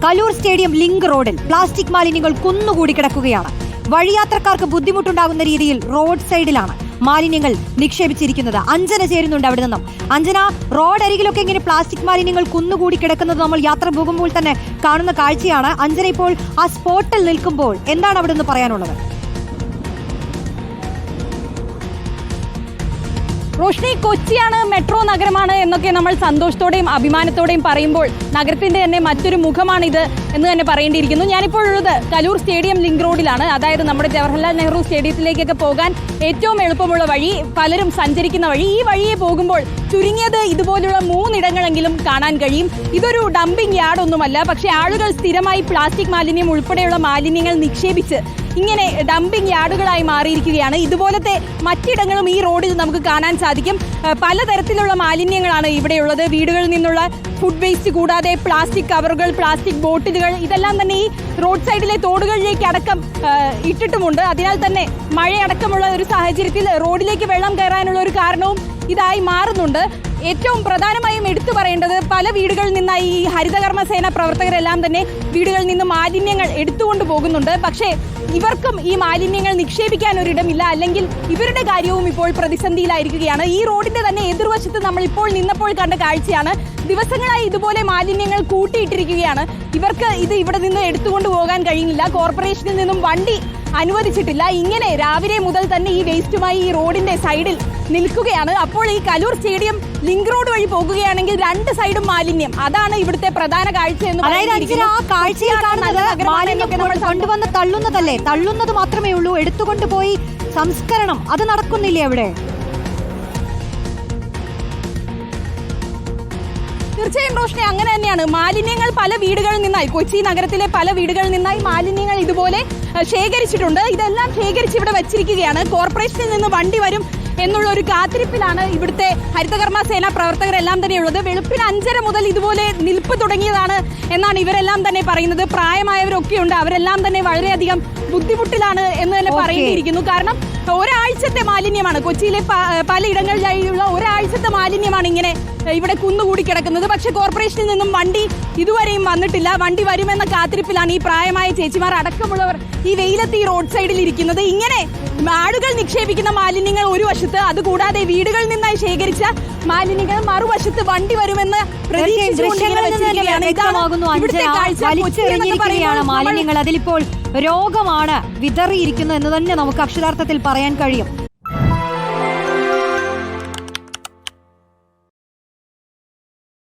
Kaloor stadium link റോഡിൽ plastic മാലിന്യങ്ങൾ കുന്നുകൂടി കിടക്കുകയാണ്. വഴിയാത്രക്കാർക്ക് ബുദ്ധിമുട്ടുണ്ടാകുന്ന രീതിയിൽ റോഡ് സൈഡിലാണ് മാലിന്യങ്ങൾ നിക്ഷേപിച്ചിരിക്കുന്നത്. അഞ്ജന ചേരുന്നുണ്ട് അവിടെ നിന്നും. അഞ്ജന, റോഡ് അരികിലൊക്കെ ഇങ്ങനെ പ്ലാസ്റ്റിക് മാലിന്യങ്ങൾ കുന്നുകൂടി കിടക്കുന്നത് നമ്മൾ യാത്ര പോകുമ്പോൾ തന്നെ കാണുന്ന കാഴ്ചയാണ്. അഞ്ജന, ഇപ്പോൾ ആ സ്പോട്ടിൽ നിൽക്കുമ്പോൾ എന്താണ് അവിടെ നിന്ന് പറയാനുള്ളത്? റോഷ്നി, കൊച്ചിയാണ് മെട്രോ നഗരമാണ് എന്നൊക്കെ നമ്മൾ സന്തോഷത്തോടെയും അഭിമാനത്തോടെയും പറയുമ്പോൾ നഗരത്തിന്റെ തന്നെ മറ്റൊരു മുഖമാണിത് എന്ന് തന്നെ പറയേണ്ടിയിരിക്കുന്നു. ഞാനിപ്പോൾ ഉള്ളത് കലൂർ സ്റ്റേഡിയം ലിങ്ക് റോഡിലാണ്. അതായത് നമ്മുടെ ജവഹർലാൽ നെഹ്റു സ്റ്റേഡിയത്തിലേക്കൊക്കെ പോകാൻ ഏറ്റവും എളുപ്പമുള്ള വഴി, പലരും സഞ്ചരിക്കുന്ന വഴി. ഈ വഴിയെ പോകുമ്പോൾ ചുരുങ്ങിയത് ഇതുപോലുള്ള 3 ഇടങ്ങളെങ്കിലും കാണാൻ കഴിയും. ഇതൊരു ഡംപിംഗ് യാർഡ് ഒന്നുമല്ല, പക്ഷേ ആളുകൾ സ്ഥിരമായി പ്ലാസ്റ്റിക് മാലിന്യം ഉൾപ്പെടെയുള്ള മാലിന്യങ്ങൾ നിക്ഷേപിച്ച് ഇങ്ങനെ ഡംപിംഗ് യാർഡുകളായി മാറിയിരിക്കുകയാണ്. ഇതുപോലത്തെ മറ്റിടങ്ങളും ഈ റോഡിൽ നമുക്ക് കാണാൻ സാധിക്കും. പലതരത്തിലുള്ള മാലിന്യങ്ങളാണ് ഇവിടെയുള്ളത്. വീടുകളിൽ നിന്നുള്ള ഫുഡ് വേസ്റ്റ് കൂടാതെ പ്ലാസ്റ്റിക് കവറുകൾ, പ്ലാസ്റ്റിക് ബോട്ടിലുകൾ, ഇതെല്ലാം തന്നെ ഈ റോഡ് സൈഡിലെ തോടുകളിലേക്ക് അടക്കം ഇട്ടിട്ടുമുണ്ട്. അതിനാൽ തന്നെ മഴയടക്കമുള്ള ഒരു സാഹചര്യത്തിൽ റോഡിലേക്ക് വെള്ളം കയറാനുള്ള ഒരു കാരണവും ഇതായി മാറുന്നുണ്ട്. ഏറ്റവും പ്രധാനമായും എടുത്തു പറയേണ്ടത്, പല വീടുകളിൽ നിന്നായി ഈ ഹരിതകർമ്മസേന പ്രവർത്തകരെല്ലാം തന്നെ വീടുകളിൽ നിന്ന് മാലിന്യങ്ങൾ എടുത്തുകൊണ്ട് പോകുന്നുണ്ട്. പക്ഷേ ഇവർക്കും ഈ മാലിന്യങ്ങൾ നിക്ഷേപിക്കാൻ ഒരിടമില്ല, അല്ലെങ്കിൽ ഇവരുടെ കാര്യവും ഇപ്പോൾ പ്രതിസന്ധിയിലായിരിക്കുകയാണ്. ഈ റോഡിന്റെ തന്നെ എതിർവശത്ത് നമ്മൾ ഇപ്പോൾ നിന്നപ്പോൾ കണ്ട കാഴ്ചയാണ്. ദിവസങ്ങളായി ഇതുപോലെ മാലിന്യങ്ങൾ കൂട്ടിയിട്ടിരിക്കുകയാണ്. ഇവർക്ക് ഇത് ഇവിടെ നിന്ന് എടുത്തുകൊണ്ട് പോകാൻ കഴിയുന്നില്ല. കോർപ്പറേഷനിൽ നിന്നും വണ്ടി അനുവദിച്ചിട്ടില്ല. ഇങ്ങനെ രാവിലെ മുതൽ തന്നെ ഈ വേസ്റ്റുമായി ഈ റോഡിന്റെ സൈഡിൽ നിൽക്കുകയാണ്. അപ്പോൾ ഈ കലൂർ സ്റ്റേഡിയം ലിങ്ക് റോഡ് വഴി പോകുകയാണെങ്കിൽ 2 സൈഡും മാലിന്യം. അതാണ് ഇവിടുത്തെ പ്രധാന കാഴ്ച എന്ന് കൊണ്ടുവന്ന് തള്ളുന്നതല്ലേ, തള്ളുന്നത് മാത്രമേ ഉള്ളൂ. എടുത്തുകൊണ്ടുപോയി സംസ്കരണം അത് നടക്കുന്നില്ലേ അവിടെ? തീർച്ചയായും റോഷ്നി, അങ്ങനെ തന്നെയാണ്. മാലിന്യങ്ങൾ പല വീടുകളിൽ നിന്നായി, കൊച്ചി നഗരത്തിലെ പല വീടുകളിൽ നിന്നായി മാലിന്യങ്ങൾ ഇതുപോലെ ശേഖരിച്ചിട്ടുണ്ട്. ഇതെല്ലാം ശേഖരിച്ച് ഇവിടെ വച്ചിരിക്കുകയാണ്. കോർപ്പറേഷനിൽ നിന്ന് വണ്ടി വരും എന്നുള്ള ഒരു കാത്തിരിപ്പിലാണ് ഇവിടുത്തെ ഹരിതകർമ്മസേന പ്രവർത്തകരെല്ലാം തന്നെയുള്ളത്. വെളുപ്പിന് 5:30 മുതൽ ഇതുപോലെ നിൽപ്പ് തുടങ്ങിയതാണ് എന്നാണ് ഇവരെല്ലാം തന്നെ പറയുന്നത്. പ്രായമായവരൊക്കെയുണ്ട്, അവരെല്ലാം തന്നെ വളരെയധികം ബുദ്ധിമുട്ടിലാണ് എന്ന് തന്നെ പറയേണ്ടിയിരിക്കുന്നു. കാരണം ഒരാഴ്ചത്തെ മാലിന്യമാണ്, കൊച്ചിയിലെ പലയിടങ്ങളിലായുള്ള ഒരാഴ്ചത്തെ മാലിന്യമാണ് ഇങ്ങനെ ഇവിടെ കുന്നുകൂടി കിടക്കുന്നത്. പക്ഷെ കോർപ്പറേഷനിൽ നിന്നും വണ്ടി ഇതുവരെയും വന്നിട്ടില്ല. വണ്ടി വരുമെന്ന കാത്തിരിപ്പിലാണ് ഈ പ്രായമായ ചേച്ചിമാർ അടക്കമുള്ളവർ ഈ വെയിലത്ത് ഈ റോഡ് സൈഡിൽ ഇരിക്കുന്നത്. ഇങ്ങനെ ആളുകൾ നിക്ഷേപിക്കുന്ന മാലിന്യങ്ങൾ ഒരു വശത്ത്, അതുകൂടാതെ വീടുകളിൽ നിന്നായി ശേഖരിച്ച മാലിന്യങ്ങൾ മറുവശത്ത് വണ്ടി വരുമെന്ന് മാലിന്യങ്ങൾ അതിലിപ്പോൾ രോഗമാണ് വിതറിയിരിക്കുന്നത് എന്ന് തന്നെ നമുക്ക് അക്ഷരാർത്ഥത്തിൽ പറയാൻ കഴിയും.